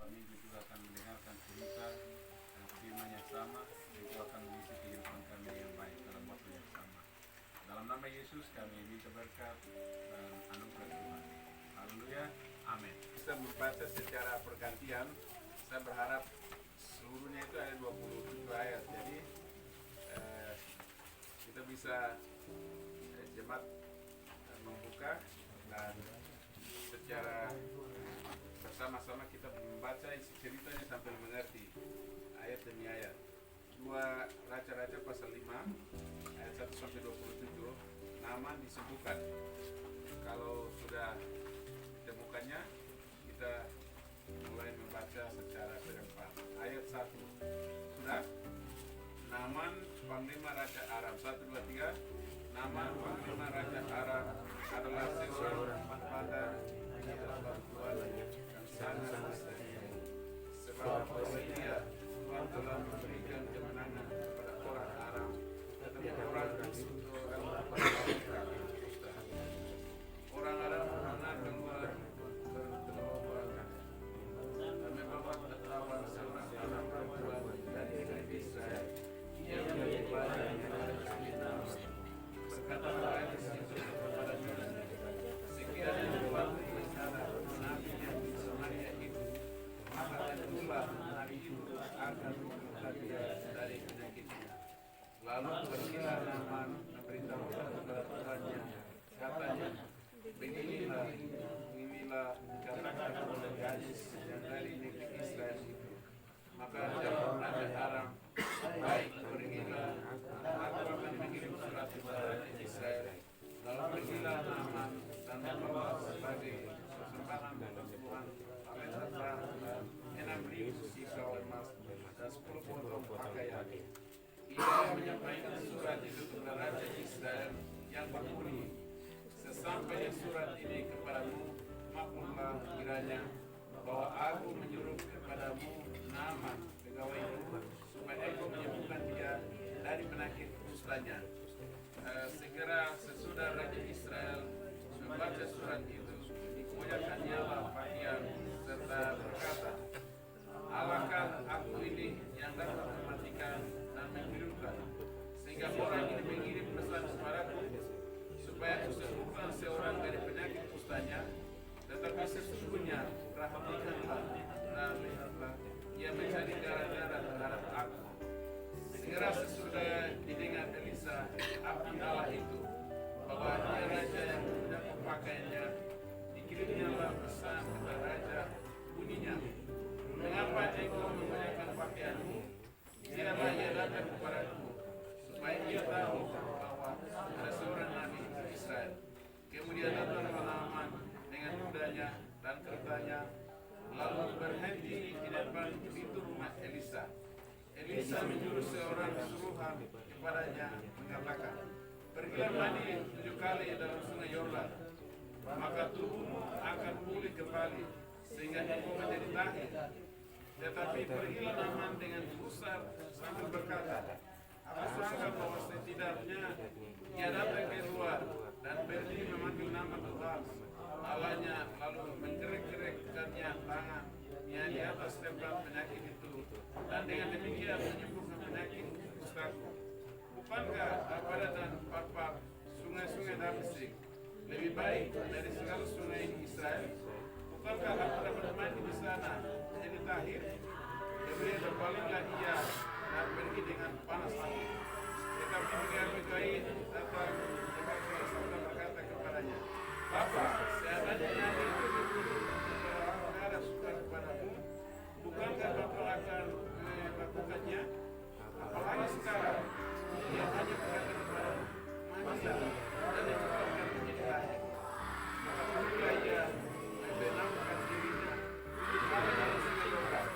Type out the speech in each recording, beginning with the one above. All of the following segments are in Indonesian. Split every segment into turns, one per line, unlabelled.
kami juga akan mendengarkan cerita firman yang sama, itu akan mengisi kehidupan kami yang baik dalam waktu yang sama. Dalam nama Yesus kami minta berkat dan anugerah Tuhan. Haleluya, amin. Kita membaca secara pergantian. Saya berharap seluruhnya itu ada 27 ayat. Jadi kita bisa jemaat membuka dan secara bersama-sama kita membaca isi ceritanya sambil mengerti ayat demi ayat. 2 Raja-Raja pasal 5 ayat 1 sampai 27. Naaman disembuhkan. Kalau sudah ditemukannya, kita mulai membaca secara berempat. Ayat 1. Sudah? Naaman panglima Raja Aram. 1, 2, 3. Naaman panglima Raja Aram adalah seorang pada di dalam Tuhan dan sangat bersedia. Sebab dia Tuhan telah memberikan kemenangan kepada orang Aram, tetapi orang itu orang Aram benar keluar berterobatan dan membawa tertawan seorang anak perempuan dari negeri Israel. Ia menjadi badan yang berkatalah itu kepada Jonas, sekiranya waktu istana nabi yang di Samaria itu, maka tentulah nabi itu akan membuka dia dari penyakitnya. Lalu pergilah Naaman memberitahukan kepada tuannya, katanya, beginilah kata-kata kepada gadis yang dari negeri Israel itu. Maka jawab Raja Aram, baik, pergilah, aku akan mengirim surat kepada Raja Israel. Lalu pergilah Naaman dan membawa sebagai persembahan kesembuhan talenta perak dan 6.000 sikal emas dan 10 potong pakaian. Ia menyampaikan surat itu kepada Raja Israel yang berbunyi, sesampainya surat ini kepadamu, maklumlah kiranya bahwa aku menyuruh kepadamu Naaman, pegawaiku, supaya engkau menyembuhkan dia dari penyakit kustanya. Segera sesudah Raja Israel membaca surat itu, dikoyakkannya pakaian serta berkata, alangkah aku ini yang dapat mematikan dan menghidupkan, sehingga orang ini mengirim pesan kepadaku supaya aku sembuhkan seorang dari penyakit kustanya. Tetapi sesungguhnya perhatikanlah dan lihatlah, ia mencari gara-gara terhadap aku. Segera sesudah didengar Elisa abdi Allah itu bahwa dia raja yang mendapat pakaiannya, dikirimnyalah pesan kepada raja, bunyinya, mengapa engkau mengoyakkan pakaianmu? Biarlah ia datang kepadaku, supaya ia tahu bahwa ada seorang nabi Israel. Kemudian datanglah Naaman dengan kudanya dan keretanya, lalu berhenti di depan pintu rumah Elisa. Elisa menyuruh seorang suruhan kepadanya, mengatakan, pergilah mandi 7 kali dalam sungai Yordan, maka tubuhmu akan pulih kembali sehingga engkau menjadi tahir. Tetapi pergilah Naaman dengan gusar sambil berkata, aku sangka bahwa setidaknya ia datang keluar dan berdiri memanggil nama Tuhan Allahnya, lalu menggerak-gerakkannya tangannya di atas tempat penyakit itu, dan dengan demikian menyembuhkan penyakit kustaku. Bukankah Abada dan Parpar, sungai-sungai Damsik, lebih baik dari segala sungai di Israel? Bukankah aku dapat mandi di sana menjadi tahir? Kemudian berbalinglah ia dan pergi dengan panas hati. Tetapi pegawai datang dan berkata kepadanya, Bapa, seadanya nabi itu ada suka kepadamu, bukankah Bapa akan melakukannya? Apalagi sekarang dia hanya berkata kepadamu, mandilah dan engkau akan menjadi tahir. Maka pergilah ia membenamkan dirinya di dalam sungai Yordan.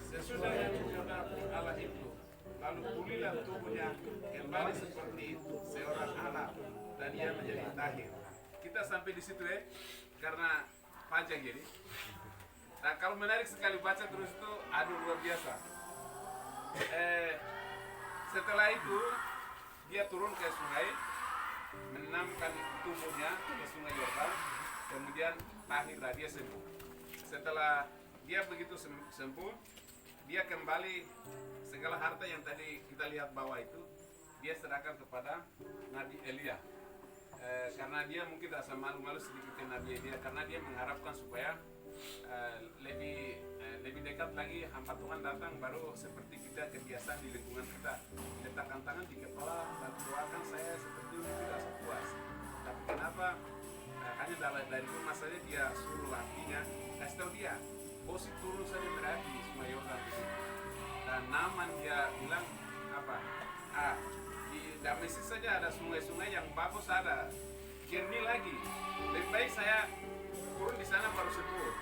Sesudah yang menghadap Allah itu, lalu pulihlah tubuhnya kembali seperti seorang anak dan ia menjadi tahir. Kita sampai di situ ya, karena panjang jadi. Nah kalau menarik sekali baca terus itu, aduh luar biasa. Setelah itu dia turun ke sungai, menenamkan tubuhnya ke sungai Yordan, kemudian tahirlah dia sembuh. Setelah dia begitu sembuh, dia kembali segala harta yang tadi kita lihat bawah itu, dia serahkan kepada Nabi Elia. Karena dia mungkin rasa malu-malu sedikit ke Nabi Elia, karena dia mengharapkan supaya lebih dekat lagi hamba Tuhan datang, baru seperti kita kebiasaan di lingkungan kita letakkan tangan di kepala dan doakan saya seperti itu, rasa puas. Tapi kenapa hanya dari rumah saja dia suruh artinya kasih tahu dia bosi turun saja berarti semua Yordan dan Naaman dia bilang apa, di Dameski saja ada sungai-sungai yang bagus, ada jernih lagi, lebih baik saya turun di sana baru sembuh.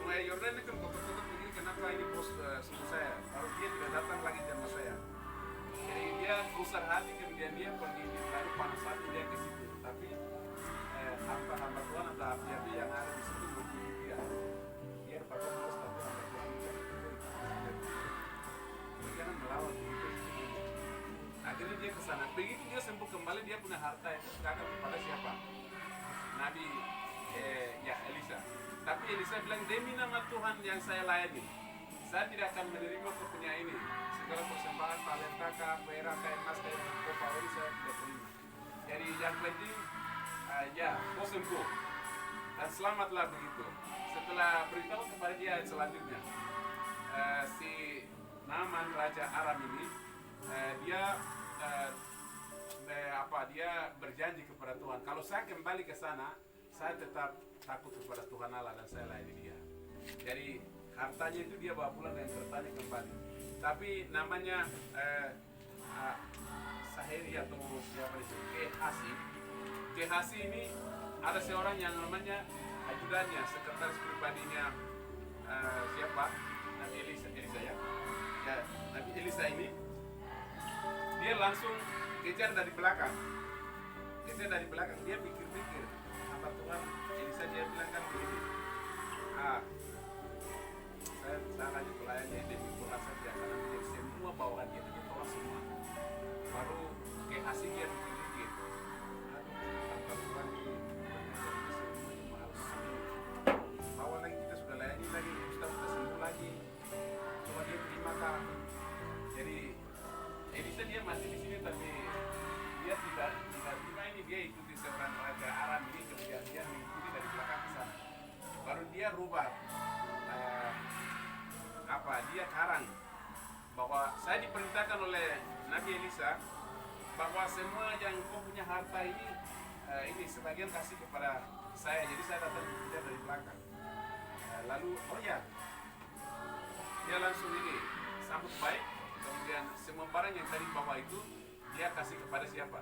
Sungai Yordan ini kan kotor-kotor begini, kenapa ini bos sembuh saya, baru dia tidak datang lagi sama saya. Jadi dia besar hati, kemudian dia pergi, lalu panas hati dia ke situ. Tapi hamba-hamba Tuhan atau api-api yang ada di situ membunuh dia. Dia bapak bos, tapi hamba Tuhan jangan melawan begitu. Akhirnya dia ke sana. Begitu dia sembuh kembali, dia punya harta itu serahkan kepada siapa? Nabi Elisa. Tapi Elisa bilang, demi nama Tuhan yang saya layani, saya tidak akan menerima kepunyaan ini. Segala persembahan, talenta, perak, emas, kopawari saya tidak terima. Jadi yang penting, kau sembuh dan selamatlah begitu. Setelah beritahu kepada dia selanjutnya, si Naaman Raja Aram ini, dia berjanji kepada Tuhan, kalau saya kembali ke sana, saya tetap takut kepada Tuhan Allah dan saya layani dia. Jadi hartanya itu dia bawa pulang dan bertanya kembali. Tapi namanya Saheri atau siapa itu, Gehasi ini ada seorang yang namanya ajudannya, sekretaris pribadinya siapa? Nabi Elisa ya. Nabi Elisa ini dia langsung kejar dari belakang. Dia pikir-pikir, hamba Tuhan Elisa, dia bilang kan begini, saya lagi pelayannya demi Tuhan saja, karena dia semua bawaan dia tolak semua. Baru Gehasi dia pikir-pikir, hamba Tuhan ini harus bawa lagi, kita sudah layani lagi, kita sudah sembuh lagi, cuma dia terima kah? Jadi Elisa dia masih di sini, tapi dia tidak terima ini, dia ikuti seorang raja Aram ini, kemudian dia mengikuti dari belakang ke sana. Baru dia rubah dia karang bahwa saya diperintahkan oleh Nabi Elisa bahwa semua yang kau punya harta ini sebagian kasih kepada saya, jadi saya datang dia dari belakang. Lalu dia langsung ini sambut baik, kemudian semua barang yang tadi bawa itu dia kasih kepada siapa?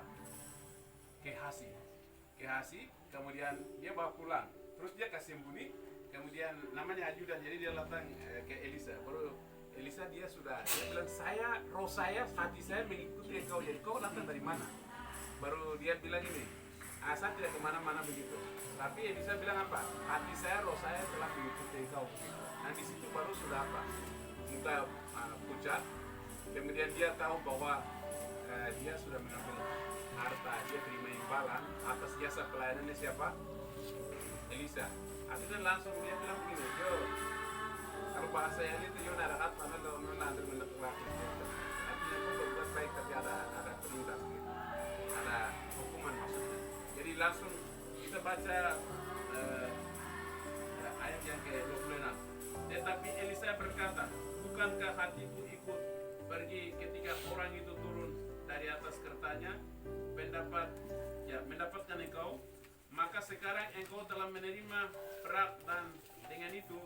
Gehasi, kemudian dia bawa pulang, terus dia kasih sembunyi, kemudian namanya ajudan, jadi dia datang ke Elisa. Baru Elisa dia bilang, roh saya, hati saya mengikuti engkau, jadi kau datang dari mana? Baru dia bilang ini, saya tidak kemana-mana begitu. Tapi Elisa bilang apa? Hati saya, roh saya telah mengikuti engkau. Nah di situ baru sudah muka pucat, kemudian dia tahu bahwa dia sudah mengambil harta, dia terima imbalan atas jasa pelayanannya siapa? Elisa. Akhirnya langsung dia bilang begini, kalau bahasa yang itu narahat mana lo nanti menetapkan. Artinya itu berbuat baik tapi ada perintah gitu, ada hukuman maksudnya. Jadi langsung kita baca ayat yang ke-26. Tetapi Elisa berkata, bukankah hatiku ikut pergi ketika orang itu turun dari atas kertanya mendapatkan engkau? Maka sekarang engkau telah menerima perak dan dengan itu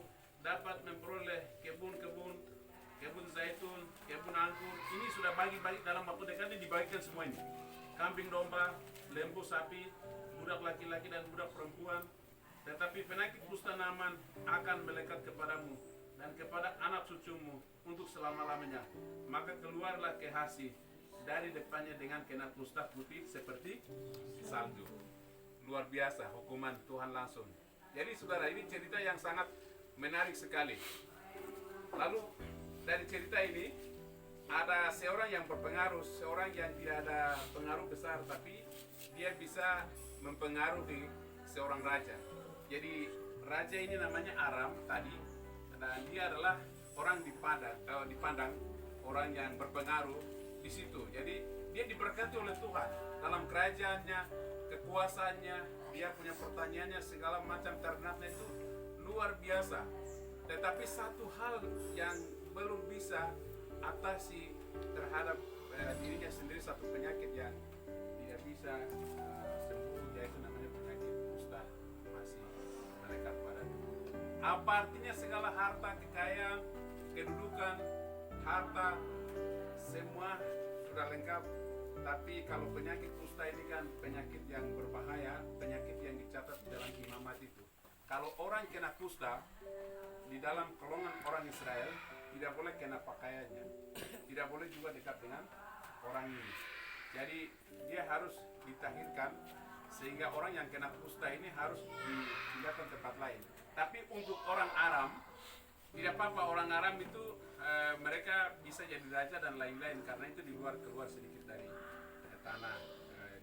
dapat memperoleh kebun zaitun, kebun anggur. Ini sudah bagi-bagi dalam waktu dekat ini, dibagikan semua ini. Kambing domba, lembu sapi, budak laki-laki dan budak perempuan. Tetapi penyakit kusta Naaman akan melekat kepadamu dan kepada anak cucumu untuk selama-lamanya. Maka keluarlah Gehasi dari depannya dengan kena kusta putih seperti salju. Luar biasa hukuman Tuhan langsung. Jadi saudara, ini cerita yang sangat menarik sekali. Lalu dari cerita ini ada seorang yang berpengaruh, seorang yang tidak ada pengaruh besar, tapi dia bisa mempengaruhi seorang raja. Jadi raja ini namanya Aram tadi, dan dia adalah orang dipandang orang yang berpengaruh di situ. Jadi dia diberkati oleh Tuhan dalam kerajaannya, kekuasaannya, dia punya pertanyaannya segala macam ternaknya itu luar biasa. Tetapi satu hal yang belum bisa atasi terhadap dirinya sendiri, satu penyakit yang tidak bisa sembuh, yaitu namanya penyakit kusta, masih melekat pada dia. Apa artinya segala harta, kekayaan, kedudukan, harta, semua sudah lengkap, tapi kalau penyakit kusta ini kan penyakit yang berbahaya, penyakit yang dicatat di dalam imamat itu. Kalau orang kena kusta, di dalam golongan orang Israel tidak boleh kena pakaiannya, tidak boleh juga dekat dengan orang ini. Jadi dia harus ditahirkan, sehingga orang yang kena kusta ini harus dipindahkan tempat lain. Tapi untuk orang Aram tidak apa-apa, orang Aram itu mereka bisa jadi raja dan lain-lain, karena itu keluar sedikit dari tanah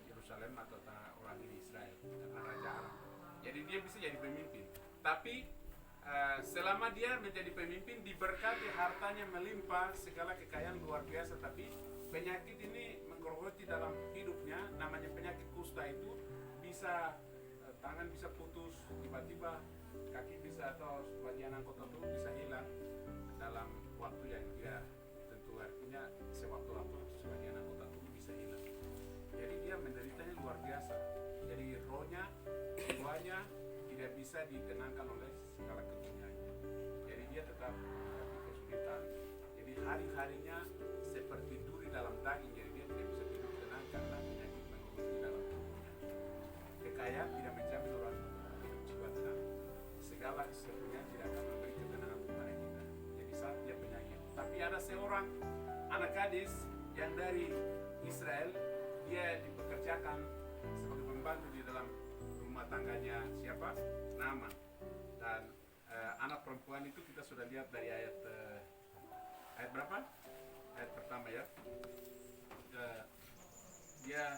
Yerusalem atau tanah orang ini Israel, karena raja Aram. Jadi dia bisa jadi pemimpin. Tapi selama dia menjadi pemimpin, diberkati, hartanya melimpah, segala kekayaan luar biasa, tapi penyakit ini menggerogoti dalam hidupnya, namanya penyakit kusta itu bisa tangan bisa putus, tiba-tiba kaki bisa, atau bagian anggota tubuh bisa hilang dalam waktu yang tidak tentu, artinya sewaktu-waktu sebagian anggota tubuh bisa hilang. Jadi dia menderitanya luar biasa. Jadi rohnya, jiwanya tidak bisa ditenangkan oleh segala keduniaannya. Jadi dia tetap menghadapi kesulitan. Jadi hari-harinya seperti duri dalam daging. Jadi dia tidak bisa tidur tenang karena penyakit menggerogoti dalam tubuhnya. Kekayaan tidak menjamin orang hidup jiwa tenang. Segala sesuatunya tidak akan memberi ketenangan kepada kita. Jadi saat dia penyakit. Tapi ada seorang anak gadis yang dari Israel, dia dipekerjakan sebagai pembantu di dalam rumah tangganya siapa? Naaman. Dan anak perempuan itu kita sudah lihat dari ayat berapa? Ayat pertama ya. Dia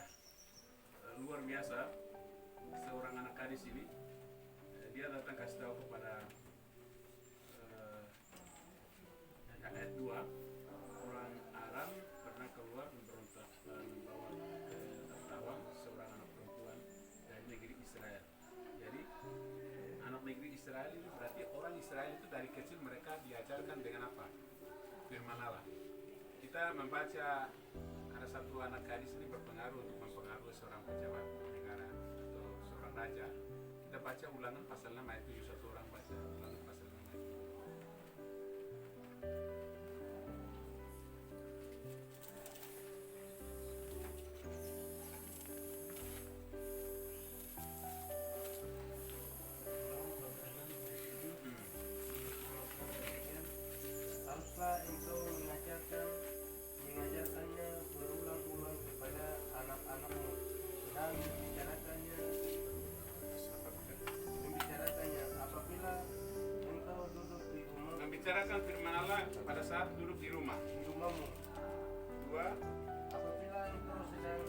luar biasa, seorang anak gadis ini. Dia datang kasih tahu kepada ayat 2, orang Aram pernah keluar memberontak dan membawa ke tertawan seorang anak perempuan dari negeri Israel. Jadi anak negeri Israel itu berarti orang Israel itu dari kecil mereka diajarkan dengan apa? Firman Allah. Kita membaca ada satu anak gadis ini berpengaruh untuk mempengaruhi seorang pejabat negara atau seorang raja. Kita baca Ulangan pasal 6 ayat 7, satu orang baca Ulangan pasal 6 ayat 7.
Haruslah engkau mengajarkannya berulang-ulang kepada anak-anakmu dan membicarakannya apabila engkau duduk di rumah,
Membicarakan firman Allah pada saat duduk di
rumahmu.
2.
Apabila engkau sedang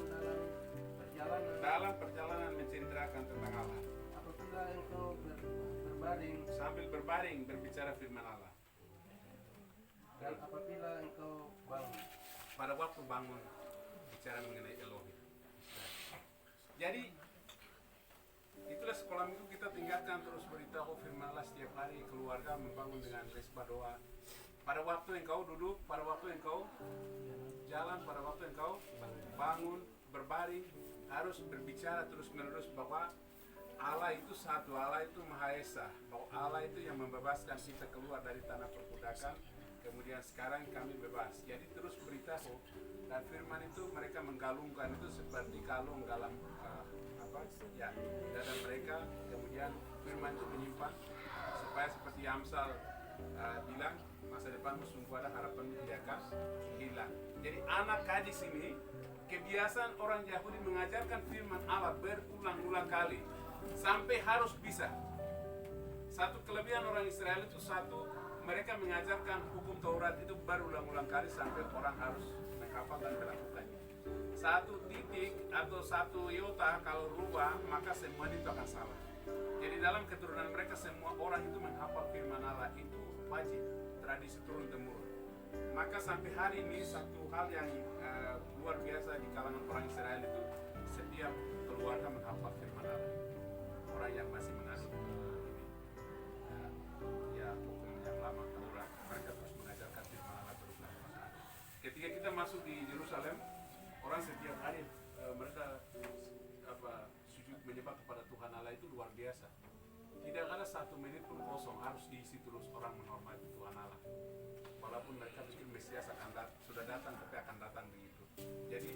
Dalam perjalanan menceritakan tentang Allah.
apabila engkau berbaring,
Sambil berbaring berbicara firman Allah.
dan apabila engkau bangun.
Pada waktu bangun bicara mengenai Elohim. Jadi itulah sekolah minggu kita tinggalkan, terus beritahu firman Allah setiap hari, keluarga membangun dengan resbah doa. Pada waktu engkau duduk, pada waktu engkau jalan, pada waktu engkau bangun, berbaring, harus berbicara terus menerus bahwa Allah itu satu, Allah itu Maha Esa, bahwa Allah itu yang membebaskan kita keluar dari tanah perbudakan. Kemudian sekarang kami bebas. Jadi terus beritahu, dan firman itu mereka menggalungkan itu seperti kalung dalam dada mereka. Kemudian firman itu menyimpan supaya seperti Amsal bilang, masa depanmu sungguh ada, harapanmu tidak akan hilang. Jadi anak gadis ini kebiasaan orang Yahudi mengajarkan firman Allah berulang-ulang kali sampai harus bisa. Satu kelebihan orang Israel itu, satu, mereka mengajarkan hukum Taurat itu berulang-ulang kali sampai orang harus menghafal dan melakukannya. Satu titik atau satu iota kalau rubah, maka semua itu akan salah. Jadi dalam keturunan mereka semua orang itu menghafal firman Allah itu
wajib, tradisi turun temurun. Maka sampai hari ini satu hal yang luar biasa di kalangan orang Israel itu, setiap keluarga menghafal firman Allah. Orang yang masih menganut ya hukum yang lama Taurat, mereka terus mengajarkan firman Allah terus. Ketika kita masuk di Yerusalem, orang setiap hari mereka sujud menyembah kepada Tuhan Allah itu luar biasa. Tidak ada 1 menit pun kosong, harus diisi terus orang menghormati Tuhan Allah. Walaupun mereka pikir Mesias sudah datang, tapi akan datang begitu. Jadi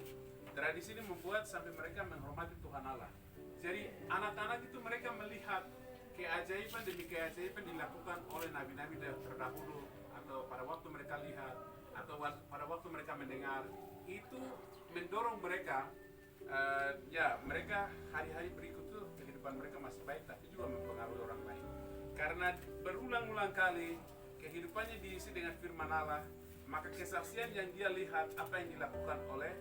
tradisi ini membuat sampai mereka menghormati Tuhan Allah. Jadi anak-anak itu mereka melihat keajaiban demi keajaiban dilakukan oleh nabi-nabi terdahulu, atau pada waktu mereka lihat, atau pada waktu mereka mendengar, itu mendorong mereka mereka hari-hari berikut tuh kehidupan mereka masih baik, tapi juga mempengaruhi orang lain. Karena berulang-ulang kali kehidupannya diisi dengan firman Allah, maka kesaksian yang dia lihat apa yang dilakukan oleh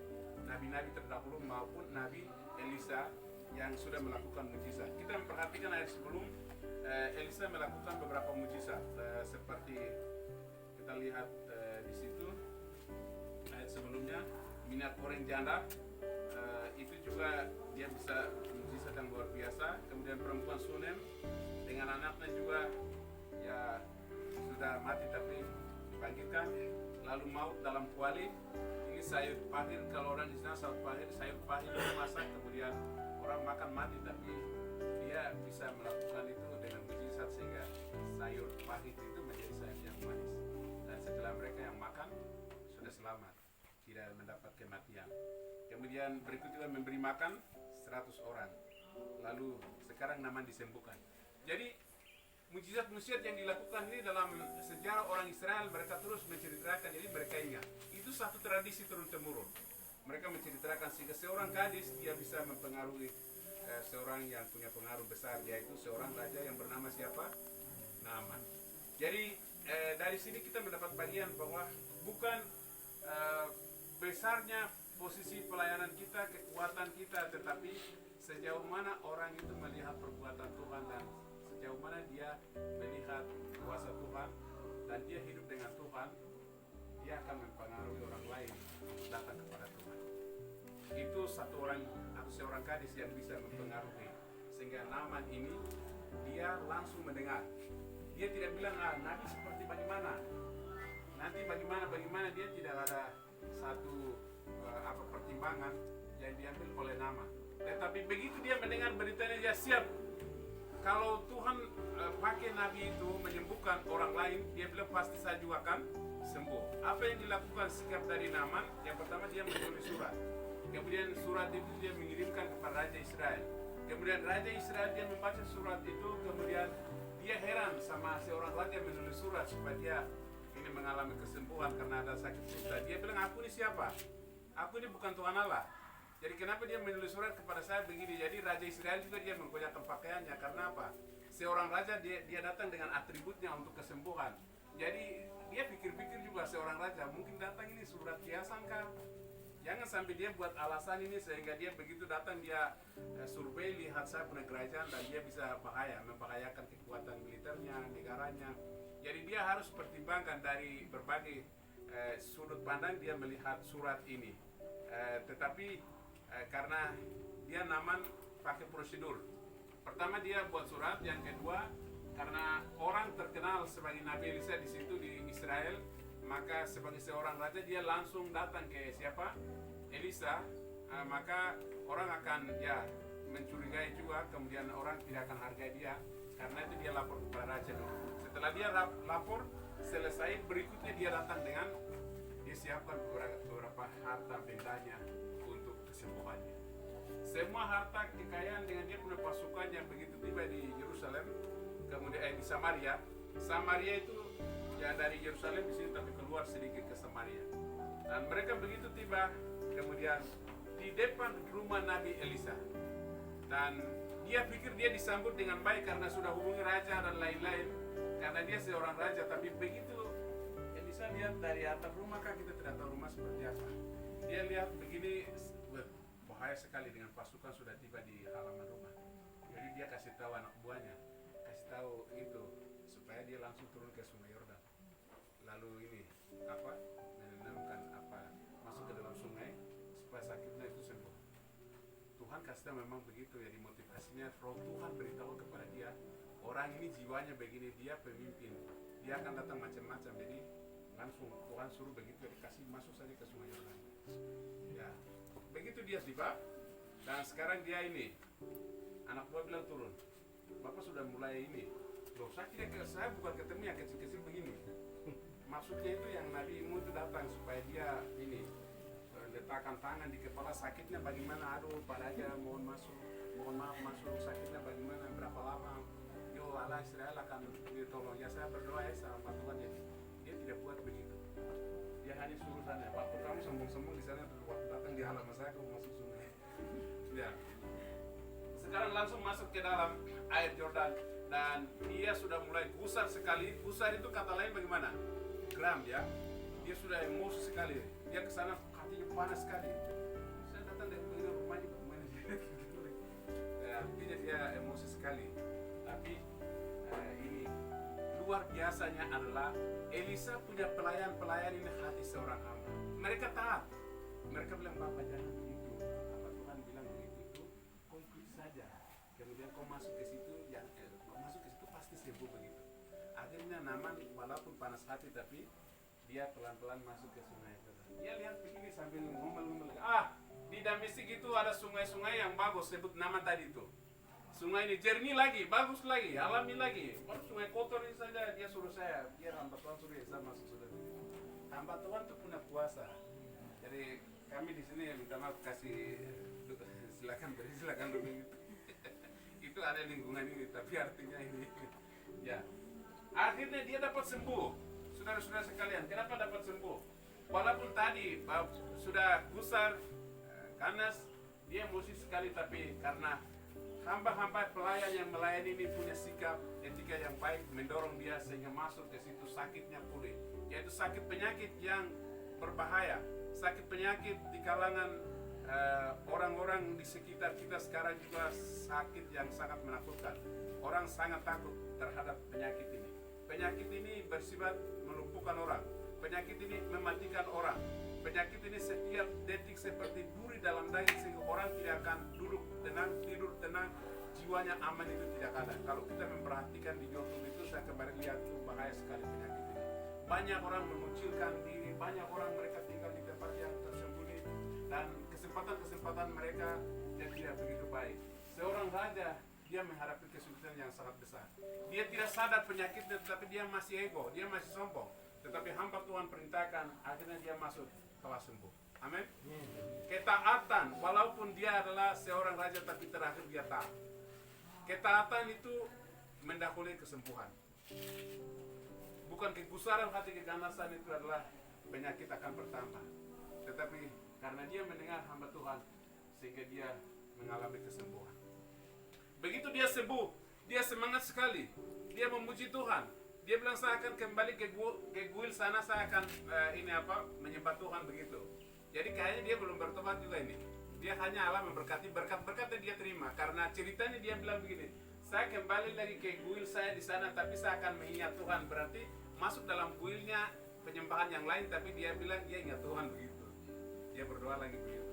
nabi-nabi terdahulu maupun Nabi Elisa yang sudah melakukan mujizat. Kita memperhatikan ayat sebelum, Elisa melakukan beberapa mujizat, seperti kita lihat di situ ayat sebelumnya, minyak goreng janda, itu juga dia bisa mujizat yang luar biasa. Kemudian perempuan Sunem dengan anaknya juga ya sudah mati tapi dibangkitkan. Lalu maut dalam kuali, ini sayur pahir, kalau orang di sana sayur pahir dimasak, kemudian orang makan mati, tapi dia bisa melakukan itu dengan mujizat sehingga sayur pahit itu menjadi sayur yang manis. Dan setelah mereka yang makan sudah selamat, tidak mendapat kematian. Kemudian berikut juga memberi makan 100 orang. Lalu sekarang Naaman disembuhkan. Jadi mujizat-mujizat yang dilakukan ini dalam sejarah orang Israel, mereka terus menceritakan, jadi mereka ingat. Itu satu tradisi turun-temurun. Mereka menceritakan sehingga seorang gadis dia bisa mempengaruhi seorang yang punya pengaruh besar, yaitu seorang raja yang bernama siapa? Naaman. Jadi dari sini kita mendapat bagian bahwa bukan besarnya posisi pelayanan kita, kekuatan kita, tetapi sejauh mana orang itu melihat perbuatan Tuhan dan sejauh mana dia melihat kuasa Tuhan dan dia hidup dengan Tuhan, dia akan mempengaruhi orang lain datang kepada Tuhan. Itu satu orang atau seorang gadis yang bisa mempengaruhi, sehingga Naaman ini dia langsung mendengar. Dia tidak bilang nabi seperti bagaimana, nanti bagaimana, dia tidak ada satu pertimbangan yang diambil oleh Naaman. Tetapi begitu dia mendengar beritanya, dia siap. Kalau Tuhan pakai nabi itu menyembuhkan orang lain, dia bilang pasti saya juga akan sembuh. Apa yang dilakukan sikap dari Naaman? Yang pertama dia menulis surat. Kemudian surat itu dia mengirimkan kepada Raja Israel. Kemudian Raja Israel dia membaca surat itu, kemudian dia heran sama seorang raja menulis surat supaya dia ini mengalami kesembuhan karena ada sakit kusta. Dia bilang, aku ini siapa? Aku ini bukan Tuhan Allah. Jadi kenapa dia menulis surat kepada saya begini? Jadi Raja Israel juga dia menggoyahkan pakaiannya. Karena apa? Seorang raja dia datang dengan atributnya untuk kesembuhan. Jadi dia pikir-pikir juga seorang raja, mungkin datang ini surat kiasan kah? Jangan sampai dia buat alasan ini sehingga dia begitu datang dia survei lihat saya punya kerajaan dan dia bisa membahayakan kekuatan militernya, negaranya. Jadi dia harus pertimbangkan dari berbagai sudut pandang dia melihat surat ini. Tetapi karena dia Naaman pakai prosedur. Pertama dia buat surat, yang kedua karena orang terkenal sebagai Nabi Elisa di situ di Israel, maka sebagai seorang raja dia langsung datang ke siapa? Elisa, maka orang akan mencurigai juga, kemudian orang tidak akan hargai dia, karena itu dia lapor kepada raja dulu. Setelah dia lapor selesai, berikutnya dia datang dengan dia siapkan beberapa harta bendanya untuk kesembuhannya. Semua harta kekayaan dengan dia punya pasukan yang begitu tiba di Yerusalem, kemudian di Samaria. Samaria itu ya dari Yerusalem di sini tapi keluar sedikit ke Samaria. Dan mereka begitu tiba, kemudian di depan rumah Nabi Elisa. Dan dia pikir dia disambut dengan baik karena sudah hubungi raja dan lain-lain. Karena dia seorang raja, tapi begitu Elisa lihat dari atap rumah, kan kita tidak tahu rumah seperti apa. Dia lihat begini, bahaya sekali dengan pasukan sudah tiba di halaman rumah. Jadi dia kasih tahu anak buahnya, kasih tahu itu supaya dia langsung turun ke Sungai Yordan. lalu ini apa menenangkan apa masuk ke dalam sungai supaya sakitnya itu sembuh. Tuhan kasih memang begitu ya, motivasinya roh Tuhan beritahu kepada dia, orang ini jiwanya begini, dia pemimpin, dia akan datang macam-macam. Jadi langsung Tuhan suruh begitu, dikasih masuk saja ke sungai Yordan. Ya, begitu dia tiba, dan sekarang dia ini anak buah bilang turun, Bapak sudah mulai ini. Loh, saya bukan ketemu yang kecil-kecil begini. Maksudnya itu yang nabimu itu datang supaya dia ini letakkan tangan di kepala, sakitnya bagaimana, aduh pada aja mohon maaf masuk sakitnya bagaimana, berapa lama, yo Allah Israel akan tolong ya, saya berdoa ya sama Tuhan. Jadi dia tidak buat begitu, dia hanya suruh sana, waktu kamu sombong-sombong di sana, waktu datang di halaman saya kamu masuk sungai. Ya, sekarang langsung masuk ke dalam air Yordan dan dia sudah mulai gusar sekali. Gusar itu kata lain bagaimana? Geram ya. Dia sudah emosi sekali. Dia ke sana hatinya panas sekali. Saya datang dari rumahnya kemana? Ya, artinya dia emosi sekali. Tapi ini luar biasanya adalah Elisa punya pelayan-pelayan ini hati seorang hamba. Mereka taat. Mereka bilang, Bapak jangan begitu. Apa Tuhan bilang begitu itu konkret saja. Kemudian kau masuk ke situ, ya masuk ke situ pasti sembuh begitu. Akhirnya Naaman walaupun panas hati tapi dia pelan-pelan masuk ke sungai itu. Dia lihat begini sambil ngomel-ngomel. Di Damaskus itu ada sungai-sungai yang bagus, sebut nama tadi itu. Sungai ini jernih lagi, bagus lagi, alami lagi. Baru sungai kotor ini saja dia suruh saya, biar hamba Tuhan suruh saya masuk sudah. Hamba Tuhan itu punya kuasa. Jadi kami di sini minta maaf kasih silakan beri silakan duduk. Itu ada lingkungan ini, tapi artinya ini ya. Akhirnya dia dapat sembuh. Saudara-saudara sekalian, kenapa dapat sembuh? Walaupun tadi sudah gusar, ganas, dia emosi sekali, tapi karena hamba-hamba pelayan yang melayani ini punya sikap etika yang baik, mendorong dia sehingga masuk ke situ, sakitnya pulih. Yaitu sakit penyakit yang berbahaya, sakit penyakit di kalangan orang-orang di sekitar kita sekarang juga sakit yang sangat menakutkan. Orang sangat takut terhadap penyakit ini. Penyakit ini bersifat melumpuhkan orang. Penyakit ini mematikan orang. Penyakit ini setiap detik seperti duri dalam daging sehingga orang tidak akan duduk tenang, tidur tenang, jiwanya aman itu tidak ada. Kalau kita memperhatikan di YouTube itu, saya kemarin lihat itu bahaya sekali penyakit ini. Banyak orang memunculkan diri, banyak orang mereka tinggal di tempat yang tersembunyi dan kesempatan mereka yang tidak begitu baik. Seorang raja dia menghadapi kesulitan yang sangat besar. Dia tidak sadar penyakitnya, tetapi dia masih ego, dia masih sombong. Tetapi hamba Tuhan perintahkan, akhirnya dia masuk telah sembuh. Amin. Ketaatan, walaupun dia adalah seorang raja, tapi terakhir dia taat. Ketaatan itu mendahului kesembuhan. Bukan kegusaran hati, keganasan itu adalah penyakit akan bertambah. Tetapi karena dia mendengar hamba Tuhan, sehingga dia mengalami kesembuhan. Begitu dia sembuh, dia semangat sekali. Dia memuji Tuhan. Dia bilang saya akan kembali ke Guil sana, saya akan menyembah Tuhan begitu. Jadi kayaknya dia belum bertobat juga ini. Dia hanya Allah memberkati, berkat-berkatnya dia terima. Karena ceritanya dia bilang begini, saya kembali lagi ke Guil saya di sana, tapi saya akan mengingat Tuhan. Berarti masuk dalam Guilnya penyembahan yang lain, tapi dia bilang dia ingat Tuhan begitu. Dia berdoa lagi begitu.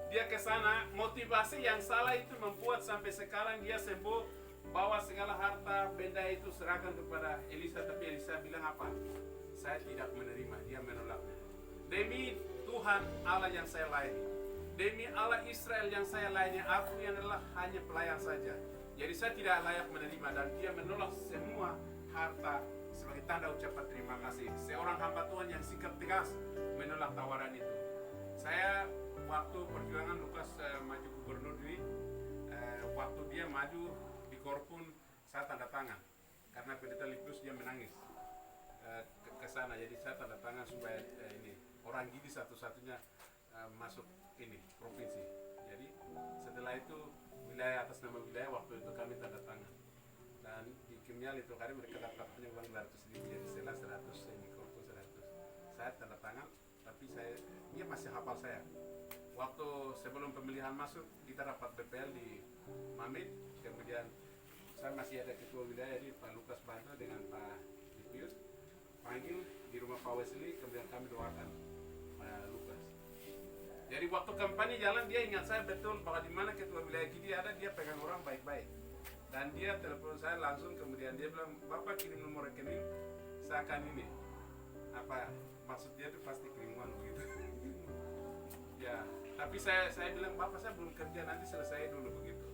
Dia ke sana, motivasi yang salah itu membuat sampai sekarang dia sembuh, bawa segala harta benda itu serahkan kepada Elisa. Tapi Elisa bilang apa? Saya tidak menerima, dia menolaknya. Demi Tuhan Allah yang saya layani, demi Allah Israel yang saya layani, aku yang adalah hanya pelayan saja. Jadi saya tidak layak menerima, dan dia menolak semua harta sebagai tanda ucapan terima kasih. Seorang hamba Tuhan yang sikap tegas menolak tawaran itu. Saya waktu perjuangan Lukas maju gubernur ini, waktu dia maju di Korpun, saya tanda tangan karena pendeta Likus dia menangis ke sana. Jadi saya tanda tangan supaya ini orang Gidi satu-satunya masuk ini provinsi. Jadi setelah itu wilayah atas nama wilayah waktu itu kami tanda tangan, dan di Kimnyal itu hari mereka dapatnya uang 200.000, jadi setelah 100 ini Korpun 100. Saya tanda tangan, tapi dia masih hafal saya. Waktu sebelum pemilihan masuk, kita rapat BPL di Mamit, kemudian saya masih ada ketua wilayah di Pak Lukas Banto dengan Pak Dipius. panggil di rumah Pak Wesley, kemudian kami doakan Lukas. Jadi waktu kampanye jalan dia ingat saya betul bahwa di mana ketua wilayah Kidi ada, dia pegang orang baik-baik. Dan dia telepon saya langsung, kemudian dia bilang, Bapak kirim nomor rekening, saya akan ini. Apa maksud dia itu pasti kirim uang begitu. Ya, tapi saya bilang, Bapak saya belum kerja, nanti selesai dulu begitu.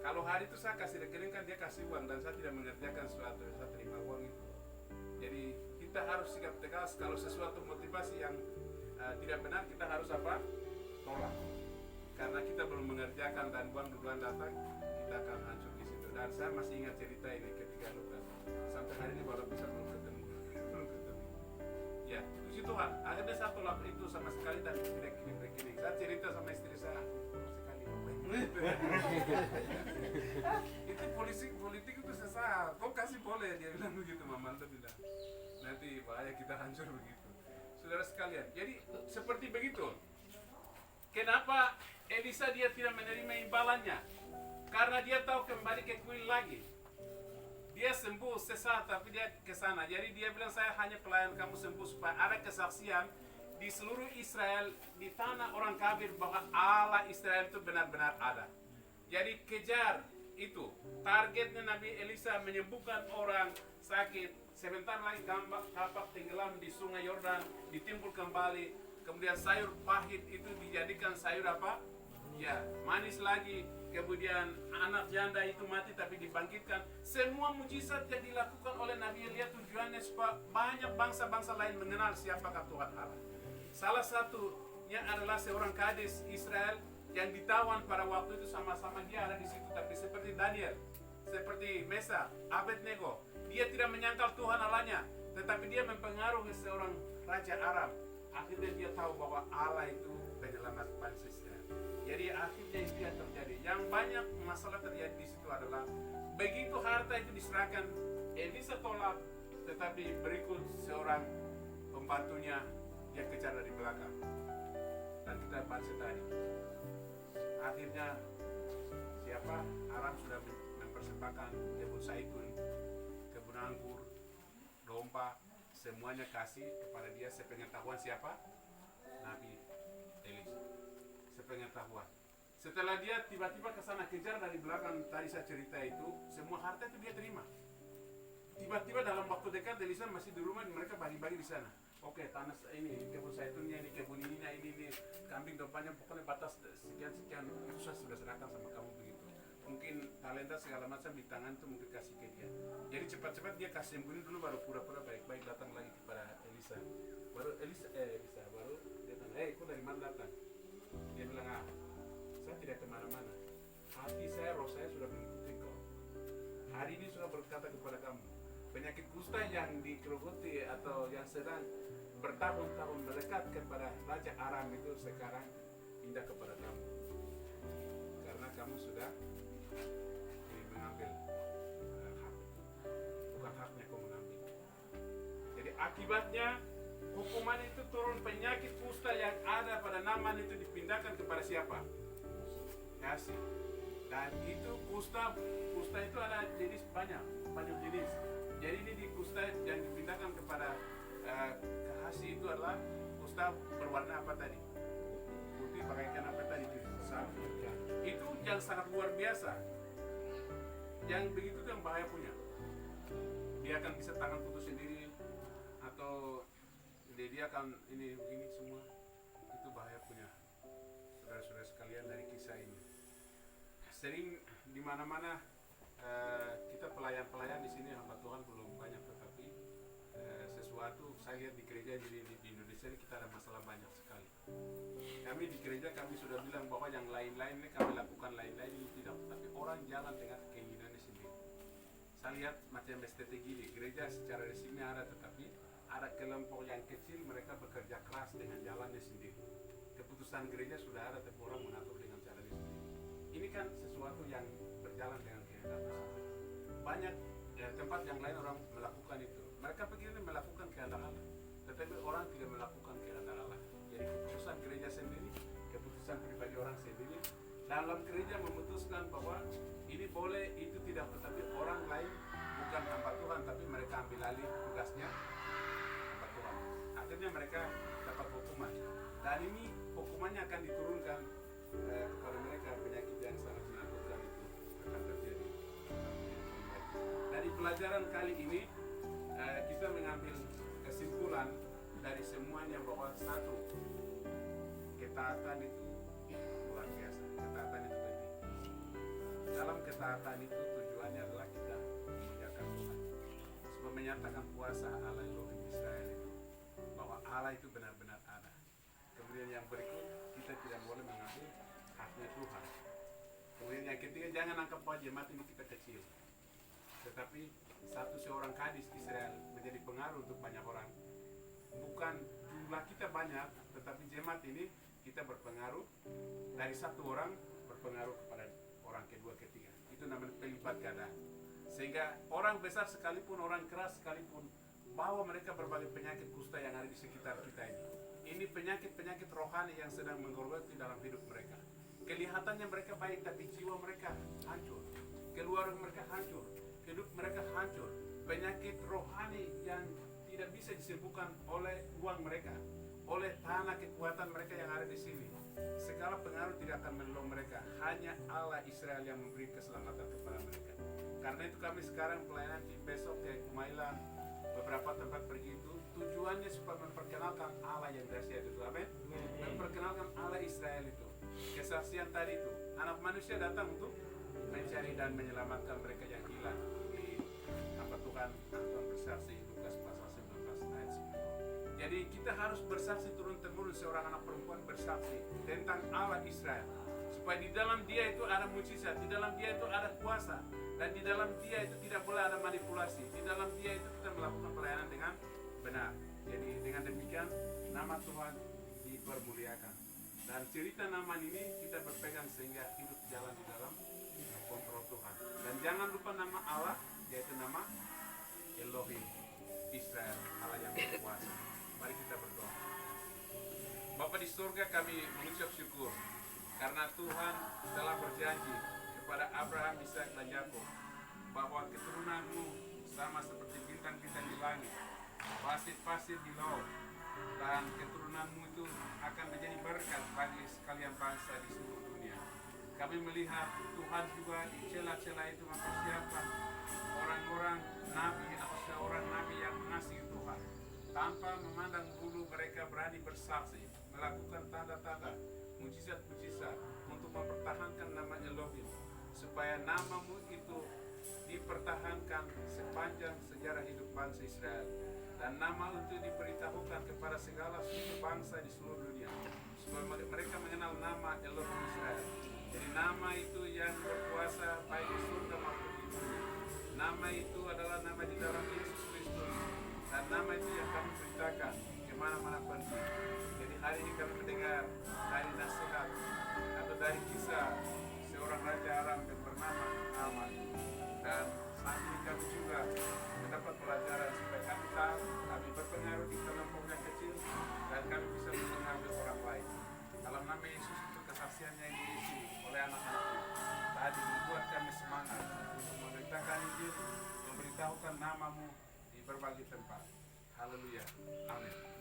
Kalau hari itu saya kasih rekening kan dia kasih uang dan saya tidak mengerjakan sesuatu, saya terima uang itu. Jadi kita harus sikap tegas kalau sesuatu motivasi yang tidak benar kita harus apa? Tolak. Karena kita belum mengerjakan dan uang duluan datang, kita akan hancur di situ. Dan saya masih ingat cerita ini ketika Lukas sampai hari ini baru bisa belum ketemu. Ya, puji Tuhan. Akhirnya saya tolak itu sama sekali dan tidak kirim rekening. Saya cerita sama istri saya sekali. Itu politik itu sesat. Kok kasih boleh dia bilang begitu, Mama bilang. Nanti bahaya kita hancur begitu. Saudara sekalian, jadi seperti begitu. Kenapa Elisa dia tidak menerima imbalannya? Karena dia tahu kembali ke kuil lagi. Dia sembuh sesat tapi dia ke sana. Jadi dia bilang saya hanya pelayan kamu sembuh supaya ada kesaksian di seluruh Israel, di tanah orang kafir bahwa Allah Israel itu benar-benar ada. Jadi kejar itu. Targetnya Nabi Elisa menyembuhkan orang sakit. Sebentar lagi kapak tenggelam di sungai Yordan ditimbul kembali. Kemudian sayur pahit itu dijadikan sayur apa? Ya, manis lagi. Kemudian anak janda itu mati tapi dibangkitkan. Semua mujizat yang dilakukan oleh Nabi Elia tujuannya supaya banyak bangsa-bangsa lain mengenal siapakah Tuhan Allah. Salah satunya adalah seorang gadis Israel yang ditawan pada waktu itu, sama-sama dia ada di situ, tapi seperti Daniel, seperti Mesa, Abednego, dia tidak menyangkal Tuhan Allahnya, tetapi dia mempengaruhi seorang raja Aram. Akhirnya dia tahu bahwa Allah itu penyelamat bangsa Israel. Jadi akhirnya itu yang terjadi. Yang banyak masalah terjadi di situ adalah begitu harta itu diserahkan, Elisa tolak, tetapi berikut seorang pembantunya dia kejar dari belakang. Dan kita baca tadi. Akhirnya siapa? Aram sudah mempersembahkan kebun zaitun, kebun anggur, domba, semuanya kasih kepada dia sepengetahuan siapa? Nabi Elisa. Sepengetahuan. Setelah dia tiba-tiba ke sana kejar dari belakang, tadi saya cerita itu, semua harta itu dia terima. Tiba-tiba dalam waktu dekat Elisa masih di rumah, mereka bagi-bagi di sana. Oke, tanah ini, kebun zaitunnya ini, kebun ini, kambing dompanya, pokoknya batas sekian-sekian, itu saya sudah serahkan sama kamu begitu. Mungkin talenta segala macam di tangan itu mungkin kasih ke dia. Jadi cepat-cepat dia kasih sembunyi dulu, baru pura-pura baik-baik datang lagi kepada Elisa. Baru Elisa baru dia tanya, kau dari mana datang? Dia bilang, saya tidak kemana-mana. Hati saya, roh saya sudah mengikuti kau. Hari ini sudah berkata kepada kamu, penyakit kusta yang digerogoti atau yang sedang bertahun-tahun melekat kepada Raja Aram itu sekarang pindah kepada kamu. Karena kamu sudah mengambil hak. Bukan haknya kau mengambil. Jadi akibatnya hukuman itu turun, penyakit kusta yang ada pada Naaman itu dipindahkan kepada siapa? Kasih. Dan itu kusta itu ada jenis banyak jenis. Jadi ini di kusta yang dipindahkan kepada Kahasi itu adalah kusta berwarna apa tadi? Putih, pakaikan apa tadi? Sapi. Itu yang sangat luar biasa. Yang begitu itu yang bahaya punya. Dia akan bisa tangan putus sendiri atau dia akan ini begini semua. Itu bahaya punya. Saudara-saudara sekalian dari kisah ini. Sering di mana-mana kita pelayan-pelayan di sini hamba Tuhan belum banyak, tetapi sesuatu saya lihat di gereja di Indonesia ini kita ada masalah banyak sekali. Kami di gereja kami sudah bilang bahwa yang lain-lain ini kami lakukan lain-lain ini tidak, tapi orang jalan dengan keinginannya sendiri. Saya lihat macam STT gini, gereja secara resmi ada, tetapi ada kelompok yang kecil mereka bekerja keras dengan jalannya sendiri. Keputusan gereja sudah ada, tapi orang mengatur dengan caranya sendiri. Ini kan sesuatu yang berjalan dengan kehendak Allah. Banyak tempat yang lain orang melakukan itu. Mereka pikir melakukan kehendak Allah, tetapi orang tidak melakukan kehendak Allah. Jadi keputusan gereja sendiri, keputusan pribadi orang sendiri. Dalam gereja memutuskan bahwa ini boleh, itu tidak, tetapi orang lain bukan hamba Tuhan, tapi mereka ambil alih tugasnya. mereka dapat hukuman. Dan ini hukumannya akan diturunkan kepada mereka. Penyakit yang sangat menakutkan itu akan terjadi. Dari pelajaran kali ini kita mengambil kesimpulan dari semuanya bahwa satu, ketaatan itu luar biasa. Ketaatan itu penting. Dalam ketaatan itu tujuannya adalah kita memuliakan Tuhan, supaya menyatakan kuasa Allah Elohim Israel itu, bahwa Allah itu benar-benar ada. Kemudian yang berikut, kita tidak boleh mengambil haknya Tuhan. Kemudian yang ketiga, jangan anggap bahwa jemaat ini kita kecil, tetapi seorang gadis Israel menjadi pengaruh untuk banyak orang. Bukan jumlah kita banyak, tetapi jemaat ini kita berpengaruh dari satu orang berpengaruh kepada orang kedua, ketiga. Itu namanya pelipat ganda. Sehingga orang besar sekalipun, orang keras sekalipun, bawa mereka berbagai penyakit kusta yang ada di sekitar kita ini. Ini penyakit-penyakit rohani yang sedang menggerogoti dalam hidup mereka. Kelihatannya mereka baik, tapi jiwa mereka hancur. Keluarga mereka hancur. Hidup mereka hancur. Penyakit rohani yang tidak bisa disembuhkan oleh uang mereka, oleh tanah kekuatan mereka yang ada di sini. Segala pengaruh tidak akan menolong mereka. Hanya Allah Israel yang memberi keselamatan kepada mereka. Karena itu kami sekarang pelayanan di besok ke Kumailan, beberapa tempat pergi itu tujuannya supaya memperkenalkan Allah yang dahsyat itu. Amin. Memperkenalkan Allah Israel itu. Kesaksian tadi itu, anak manusia datang untuk mencari dan menyelamatkan mereka yang hilang. Di hamba Tuhan Anton bersaksi Lukas pasal 19 ayat 10. Jadi kita harus bersaksi turun-temurun, seorang anak perempuan bersaksi tentang Allah Israel, supaya di dalam dia itu ada mujizat, di dalam dia itu ada kuasa, dan di dalam dia itu tidak boleh ada manipulasi. Di dalam dia itu kita melakukan pelayanan dengan benar. Jadi dengan demikian nama Tuhan dipermuliakan. Dan cerita nama ini kita berpegang sehingga hidup jalan di dalam kontrol Tuhan. Dan jangan lupa nama Allah, yaitu nama Elohim Israel, Allah yang berkuasa. Mari kita berdoa. Bapa di surga, kami mengucap syukur karena Tuhan telah berjanji kepada Abraham, Ishak dan Yakub bahwa keturunanmu sama seperti bintang-bintang di langit, pasir-pasir di laut, dan keturunanmu itu akan menjadi berkat bagi sekalian bangsa di seluruh dunia. Kami melihat Tuhan juga di celah-celah itu mempersiapkan orang-orang nabi atau seorang nabi yang mengasihi Tuhan. Tanpa memandang bulu, mereka berani bersaksi, melakukan tanda-tanda, mujizat-mujizat untuk mempertahankan nama Elohim, supaya namamu itu dipertahankan sepanjang sejarah hidup bangsa Israel. Dan nama itu diberitahukan kepada segala suku bangsa di seluruh dunia, supaya mereka mengenal nama Elohim Israel. Jadi nama itu yang berkuasa baik di surga maupun di dunia. Nama itu adalah nama di dalam Yesus Kristus. Dan nama itu yang kami beritakan kemana-mana pergi. Jadi hari ini kami mendengar dari nasihat atau dari kisah seorang Raja Aram yang bernama Naaman. Dan saat ini kami juga mendapat pelajaran supaya kami tahu, kami berpengaruh di kelompoknya kecil, dan kami bisa mengambil orang lain. Dalam nama Yesus itu kesaksiannya yang diisi oleh anak-anaknya tadi membuat kami semangat untuk memberitakan Injil, memberitahukan namamu di berbagai tempat. Haleluya. Amin.